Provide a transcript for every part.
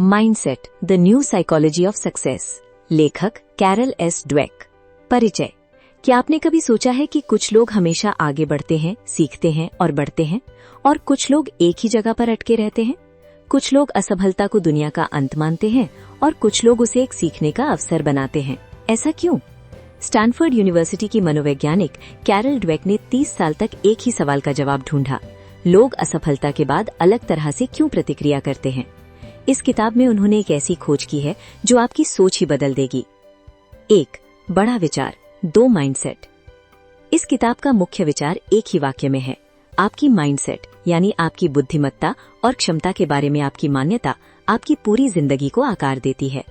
Mindset the new psychology of success. लेखक Carol S Dweck. परिचय। क्या आपने कभी सोचा है कि कुछ लोग हमेशा आगे बढ़ते हैं, सीखते हैं और बढ़ते हैं, और कुछ लोग एक ही जगह पर अटके रहते हैं? कुछ लोग असफलता को दुनिया का अंत मानते हैं और कुछ लोग उसे एक सीखने का अवसर बनाते हैं। ऐसा क्यों? स्टैनफोर्ड यूनिवर्सिटी की मनोवैज्ञानिक कैरल ड्वेक ने 30 साल तक एक ही सवाल का जवाब ढूंढा। लोग असफलता के बाद अलग तरह से क्यों प्रतिक्रिया करते हैं? इस किताब में उन्होंने एक ऐसी खोज की है जो आपकी सोच ही बदल देगी। 1. बड़ा विचार, 2 माइंडसेट। इस किताब का मुख्य विचार एक ही वाक्य में है। आपकी माइंडसेट यानी आपकी बुद्धिमत्ता और क्षमता के बारे में आपकी मान्यता आपकी पूरी जिंदगी को आकार देती है।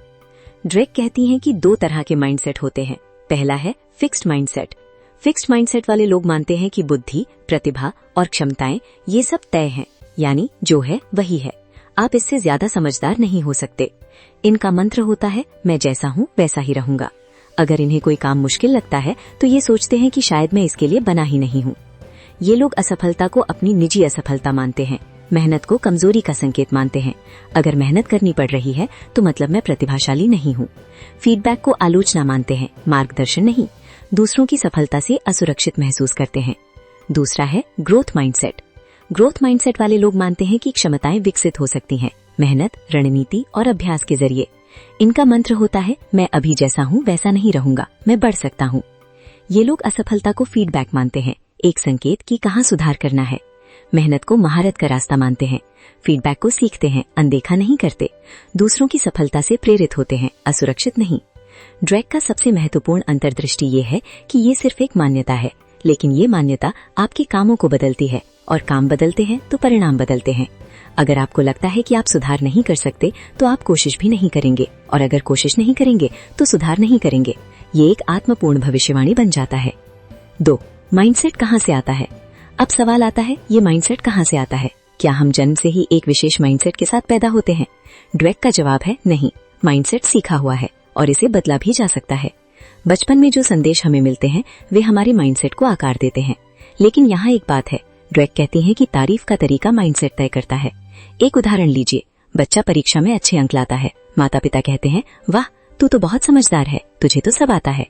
ड्वेक कहती हैं कि 2 तरह के माइंडसेट होते हैं। पहला है फिक्स्ड माइंडसेट। फिक्स्ड माइंडसेट वाले लोग मानते हैं कि बुद्धि, प्रतिभा और क्षमताएं ये सब तय हैं, यानी जो है वही है, आप इससे ज्यादा समझदार नहीं हो सकते। इनका मंत्र होता है, मैं जैसा हूँ वैसा ही रहूंगा। अगर इन्हें कोई काम मुश्किल लगता है तो ये सोचते हैं कि शायद मैं इसके लिए बना ही नहीं हूँ। ये लोग असफलता को अपनी निजी असफलता मानते हैं, मेहनत को कमजोरी का संकेत मानते हैं। अगर मेहनत करनी पड़ रही है तो मतलब मैं प्रतिभाशाली नहीं हूँ। फीडबैक को आलोचना मानते हैं, मार्गदर्शन नहीं। दूसरों की सफलता से असुरक्षित महसूस करते हैं। दूसरा है ग्रोथ माइंडसेट। ग्रोथ माइंडसेट वाले लोग मानते हैं कि क्षमताएं विकसित हो सकती हैं, मेहनत, रणनीति और अभ्यास के जरिए। इनका मंत्र होता है, मैं अभी जैसा हूँ वैसा नहीं रहूंगा, मैं बढ़ सकता हूँ। ये लोग असफलता को फीडबैक मानते हैं, एक संकेत कि कहाँ सुधार करना है। मेहनत को महारत का रास्ता मानते हैं, फीडबैक को सीखते हैं, अनदेखा नहीं करते। दूसरों की सफलता से प्रेरित होते हैं, असुरक्षित नहीं। ड्वेक का सबसे महत्वपूर्ण अंतर्दृष्टि ये है कि ये सिर्फ एक मान्यता है, लेकिन ये मान्यता आपके कामों को बदलती है, और काम बदलते हैं तो परिणाम बदलते हैं। अगर आपको लगता है कि आप सुधार नहीं कर सकते तो आप कोशिश भी नहीं करेंगे, और अगर कोशिश नहीं करेंगे तो सुधार नहीं करेंगे। ये एक आत्मपूर्ण भविष्यवाणी बन जाता है। 2. माइंडसेट कहाँ से आता है? अब सवाल आता है, ये माइंडसेट कहाँ से आता है? क्या हम जन्म से ही एक विशेष माइंडसेट के साथ पैदा होते हैं? ड्वेक का जवाब है नहीं, माइंडसेट सीखा हुआ है और इसे बदला भी जा सकता है। बचपन में जो संदेश हमें मिलते हैं वे हमारे माइंडसेट को आकार देते हैं। लेकिन यहाँ एक बात है, ड्वेक कहती हैं कि तारीफ का तरीका माइंडसेट तय करता है। एक उदाहरण लीजिए, बच्चा परीक्षा में अच्छे अंक लाता है, माता पिता कहते हैं, वाह तू तो बहुत समझदार है, तुझे तो सब आता है।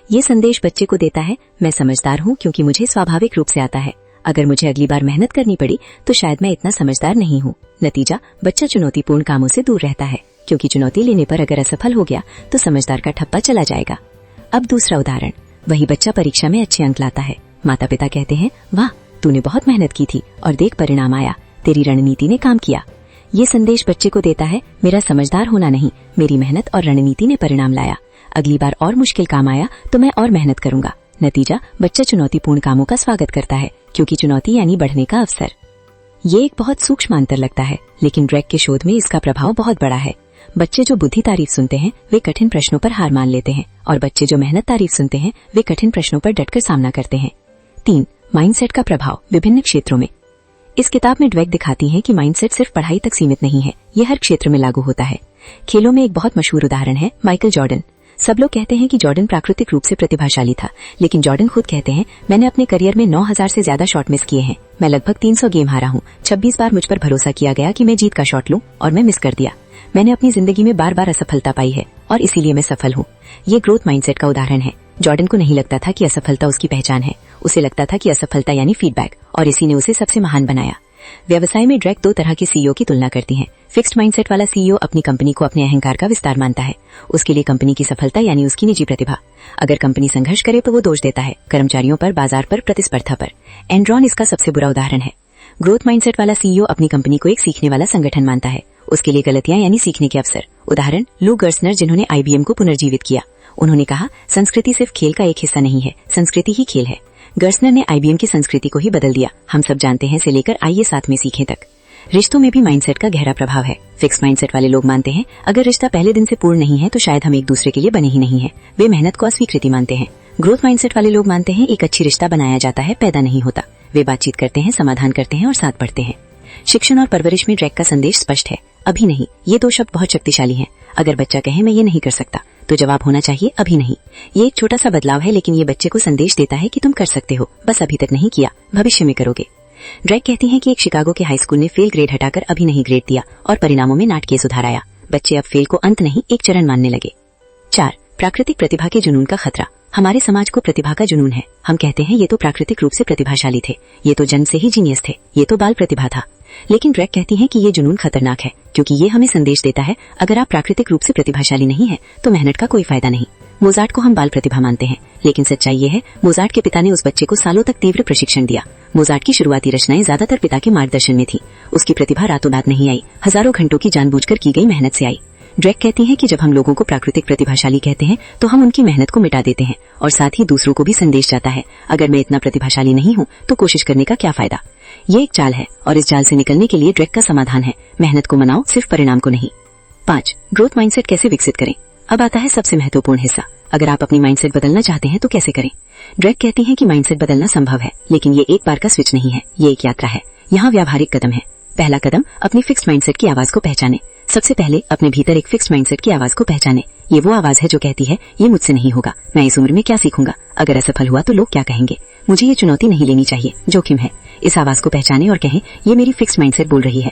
ये संदेश बच्चे को देता है, मैं समझदार हूँ क्योंकि मुझे स्वाभाविक रूप से आता है। अगर मुझे अगली बार मेहनत करनी पड़ी तो शायद मैं इतना समझदार नहीं हूँ। नतीजा, बच्चा चुनौतीपूर्ण कामों से दूर रहता है, क्योंकि चुनौती लेने पर अगर असफल हो गया तो समझदार का ठप्पा चला जाएगा। अब दूसरा उदाहरण, वही बच्चा परीक्षा में अच्छे अंक लाता है, माता पिता कहते हैं, वाह तूने बहुत मेहनत की थी और देख परिणाम आया, तेरी रणनीति ने काम किया। ये संदेश बच्चे को देता है, मेरा समझदार होना नहीं, मेरी मेहनत और रणनीति ने परिणाम लाया। अगली बार और मुश्किल काम आया तो मैं और मेहनत करूंगा। नतीजा, बच्चा चुनौतीपूर्ण कामों का स्वागत करता है, क्योंकि चुनौती यानी बढ़ने का अवसर। ये एक बहुत सूक्ष्म अंतर लगता है, लेकिन ड्वेक के शोध में इसका प्रभाव बहुत बड़ा है। बच्चे जो बुद्धि तारीफ सुनते हैं वे कठिन प्रश्नों पर हार मान लेते हैं, और बच्चे जो मेहनत तारीफ सुनते हैं वे कठिन प्रश्नों पर डटकर सामना करते हैं। 3. माइंडसेट का प्रभाव विभिन्न क्षेत्रों में। इस किताब में ड्वेक दिखाती हैं कि माइंडसेट सिर्फ पढ़ाई तक सीमित नहीं है, ये हर क्षेत्र में लागू होता है। खेलों में एक बहुत मशहूर उदाहरण है माइकल जॉर्डन। सब लोग कहते हैं कि जॉर्डन प्राकृतिक रूप से प्रतिभाशाली था, लेकिन जॉर्डन खुद कहते हैं, मैंने अपने करियर में 9000 से ज्यादा शॉट मिस किए हैं। मैं लगभग 300 गेम हारा हूँ। 26 बार मुझ पर भरोसा किया गया कि मैं जीत का शॉट लूं और मैं मिस कर दिया। मैंने अपनी जिंदगी में बार बार असफलता पाई है और इसीलिए मैं सफल हूँ। ये ग्रोथ माइंडसेट का उदाहरण है। जॉर्डन को नहीं लगता था कि असफलता उसकी पहचान है, उसे लगता था कि असफलता यानी फीडबैक, और इसी ने उसे सबसे महान बनाया। व्यवसाय में ड्वेक 2 तरह के सीईओ की तुलना करती हैं। फिक्स्ड माइंडसेट वाला सीईओ अपनी कंपनी को अपने अहंकार का विस्तार मानता है। उसके लिए कंपनी की सफलता यानी उसकी निजी प्रतिभा। अगर कंपनी संघर्ष करे तो वो दोष देता है, कर्मचारियों पर, बाजार पर, प्रतिस्पर्धा पर। एनरॉन इसका सबसे बुरा उदाहरण है। ग्रोथ माइंडसेट वाला सीईओ अपनी कंपनी को एक सीखने वाला संगठन मानता है, उसके लिए गलतियां यानी सीखने के अवसर। उदाहरण, लू गर्सनर जिन्होंने IBM को पुनर्जीवित किया। उन्होंने कहा, संस्कृति सिर्फ खेल का एक हिस्सा नहीं है, संस्कृति ही खेल है। गर्सनर ने IBM की संस्कृति को ही बदल दिया, हम सब जानते हैं से लेकर आइए साथ में सीखें तक। रिश्तों में भी माइंडसेट का गहरा प्रभाव है। फिक्स माइंडसेट वाले लोग मानते हैं, अगर रिश्ता पहले दिन से पूर्ण नहीं है तो शायद हम एक दूसरे के लिए बने ही नहीं है। वे मेहनत को अस्वीकृति मानते हैं। ग्रोथ माइंडसेट वाले लोग मानते हैं, एक अच्छी रिश्ता बनाया जाता है, पैदा नहीं होता। वे बातचीत करते हैं, समाधान करते हैं और साथ बढ़ते हैं। शिक्षण और परवरिश में ड्वेक का संदेश स्पष्ट है, अभी नहीं। ये 2 शब्द बहुत शक्तिशाली हैं। अगर बच्चा कहे मैं ये नहीं कर सकता तो जवाब होना चाहिए अभी नहीं। ये एक छोटा सा बदलाव है, लेकिन ये बच्चे को संदेश देता है कि तुम कर सकते हो, बस अभी तक नहीं किया, भविष्य में करोगे। ड्वेक कहती हैं कि एक शिकागो के हाई स्कूल ने फेल ग्रेड हटाकर अभी नहीं ग्रेड दिया और परिणामों में नाटकीय सुधार आया। बच्चे अब फेल को अंत नहीं एक चरण मानने लगे। 4. प्राकृतिक प्रतिभा के जुनून का खतरा। हमारे समाज को प्रतिभा का जुनून है। हम कहते हैं ये तो प्राकृतिक रूप से प्रतिभाशाली थे, ये तो जन्म से ही जीनियस थे, ये तो बाल प्रतिभा था। लेकिन ड्वेक कहती हैं कि ये जुनून खतरनाक है, क्योंकि ये हमें संदेश देता है अगर आप प्राकृतिक रूप से प्रतिभाशाली नहीं है तो मेहनत का कोई फायदा नहीं। मोजार्ट को हम बाल प्रतिभा मानते हैं, लेकिन सच्चाई ये है मोजार्ट के पिता ने उस बच्चे को सालों तक तीव्र प्रशिक्षण दिया। मोजार्ट की शुरुआती रचनाएं ज्यादातर पिता के मार्गदर्शन में थी। उसकी प्रतिभा रातों रात नहीं आई, हजारों घंटों की जानबूझकर की गई मेहनत से आई। ड्वेक कहती हैं कि जब हम लोगों को प्राकृतिक प्रतिभाशाली कहते हैं तो हम उनकी मेहनत को मिटा देते हैं और साथ ही दूसरों को भी संदेश जाता है अगर मैं इतना प्रतिभाशाली नहीं हूँ तो कोशिश करने का क्या फायदा। ये एक चाल है और इस जाल से निकलने के लिए ड्वेक का समाधान है मेहनत को मनाओ, सिर्फ परिणाम को नहीं। 5. ग्रोथ माइंडसेट कैसे विकसित करें। अब आता है सबसे महत्वपूर्ण हिस्सा, अगर आप अपनी माइंडसेट बदलना चाहते हैं तो कैसे करें। ड्वेक कहती हैं कि माइंडसेट बदलना संभव है, लेकिन ये एक बार का स्विच नहीं है, ये एक यात्रा है। यहाँ व्यावहारिक कदम है। पहला कदम, अपनी फिक्स्ड माइंडसेट की आवाज को पहचाने। सबसे पहले अपने भीतर एक फिक्स्ड माइंडसेट की आवाज को पहचाने। ये वो आवाज है जो कहती है ये मुझसे नहीं होगा, मैं इस उम्र में क्या सीखूंगा, अगर असफल हुआ तो लोग क्या कहेंगे, मुझे ये चुनौती नहीं लेनी चाहिए, जोखिम है। इस आवाज को पहचाने और कहें ये मेरी फिक्स्ड माइंडसेट बोल रही है।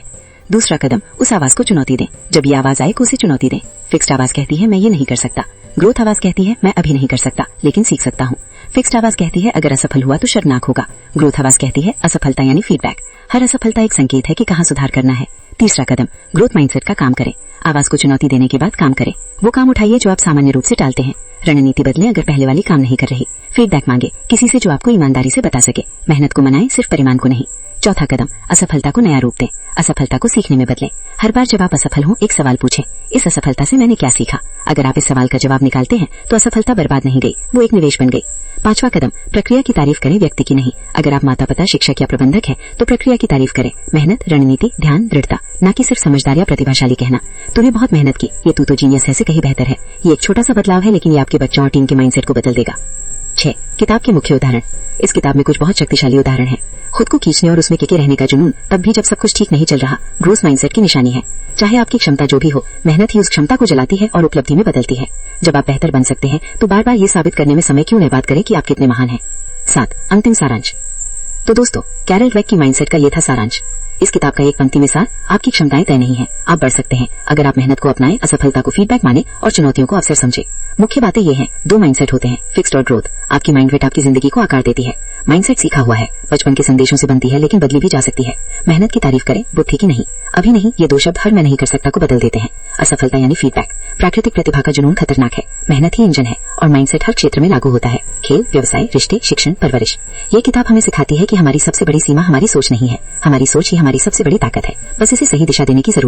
दूसरा कदम, उस आवाज को चुनौती दें। जब ये आवाज आए उसे चुनौती दें। फिक्स्ड आवाज कहती है मैं ये नहीं कर सकता। ग्रोथ आवाज कहती है मैं अभी नहीं कर सकता लेकिन सीख सकता हूँ। फिक्स्ड आवाज कहती है अगर असफल हुआ तो शर्मनाक होगा। ग्रोथ आवाज कहती है असफलता यानी फीडबैक। हर असफलता एक संकेत है कि कहाँ सुधार करना है। तीसरा कदम, ग्रोथ माइंडसेट का काम करें। आवाज को चुनौती देने के बाद काम करें। वो काम उठाइए जो आप सामान्य रूप से टालते हैं। रणनीति बदलें अगर पहले वाली काम नहीं कर रही। फीडबैक मांगे किसी से जो आपको ईमानदारी से बता सके। मेहनत को मनाएं, सिर्फ परिणाम को नहीं। चौथा कदम, असफलता को नया रूप दें। असफलता को सीखने में बदलें। हर बार जब आप असफल हों एक सवाल पूछें, इस असफलता से मैंने क्या सीखा। अगर आप इस सवाल का जवाब निकालते हैं तो असफलता बर्बाद नहीं गई, वो एक निवेश बन गई। पांचवा कदम, प्रक्रिया की तारीफ करें, व्यक्ति की नहीं। अगर आप माता पिता, शिक्षक या प्रबंधक हैं तो प्रक्रिया की तारीफ करें। मेहनत, रणनीति, ध्यान, दृढ़ता, न कि सिर्फ समझदार या प्रतिभाशाली कहना तूने बहुत मेहनत की, ये तू तो जीनियस है से कहीं बेहतर है। ये एक छोटा सा बदलाव है लेकिन ये आपके बच्चों और टीम के माइंडसेट को बदल देगा। 6. किताब के मुख्य उदाहरण। इस किताब में कुछ बहुत शक्तिशाली उदाहरण हैं। खुद को खींचने और उसमें टिके रहने का जुनून तब भी जब सब कुछ ठीक नहीं चल रहा, ग्रोथ माइंडसेट की निशानी है। चाहे आपकी क्षमता जो भी हो, मेहनत ही उस क्षमता को जलाती है और उपलब्धि में बदलती है। जब आप बेहतर बन सकते हैं तो बार बार ये साबित करने में समय क्यों न बात करें कि आप कितने महान हैं। 7. अंतिम सारांश। तो दोस्तों, कैरल ड्वेक की माइंडसेट का ये था सारांश। इस किताब का एक पंक्ति में सार, आपकी क्षमताएं तय नहीं है, आप बढ़ सकते हैं अगर आप मेहनत को अपनाएं, असफलता को फीडबैक माने और चुनौतियों को अवसर समझे। मुख्य बातें ये हैं, 2 माइंडसेट होते हैं, फिक्स्ड और ग्रोथ। आपकी माइंडसेट आपकी जिंदगी को आकार देती है। माइंडसेट सीखा हुआ है, बचपन के संदेशों से बनती है लेकिन बदली भी जा सकती है। मेहनत की तारीफ करें, बुद्धि की नहीं। अभी नहीं, ये 2 शब्द हर मैं नहीं कर सकता को बदल देते हैं। असफलता यानी फीडबैक। प्राकृतिक प्रतिभा का जुनून खतरनाक है, मेहनत ही इंजन है और माइंडसेट हर क्षेत्र में लागू होता है। खेल, व्यवसाय, रिश्ते, शिक्षण, परवरिश। ये किताब हमें सिखाती है कि हमारी सबसे बड़ी सीमा हमारी सोच नहीं है, हमारी सोच ही हमारी सबसे बड़ी ताकत है। बस इसे सही दिशा देने की जरूरत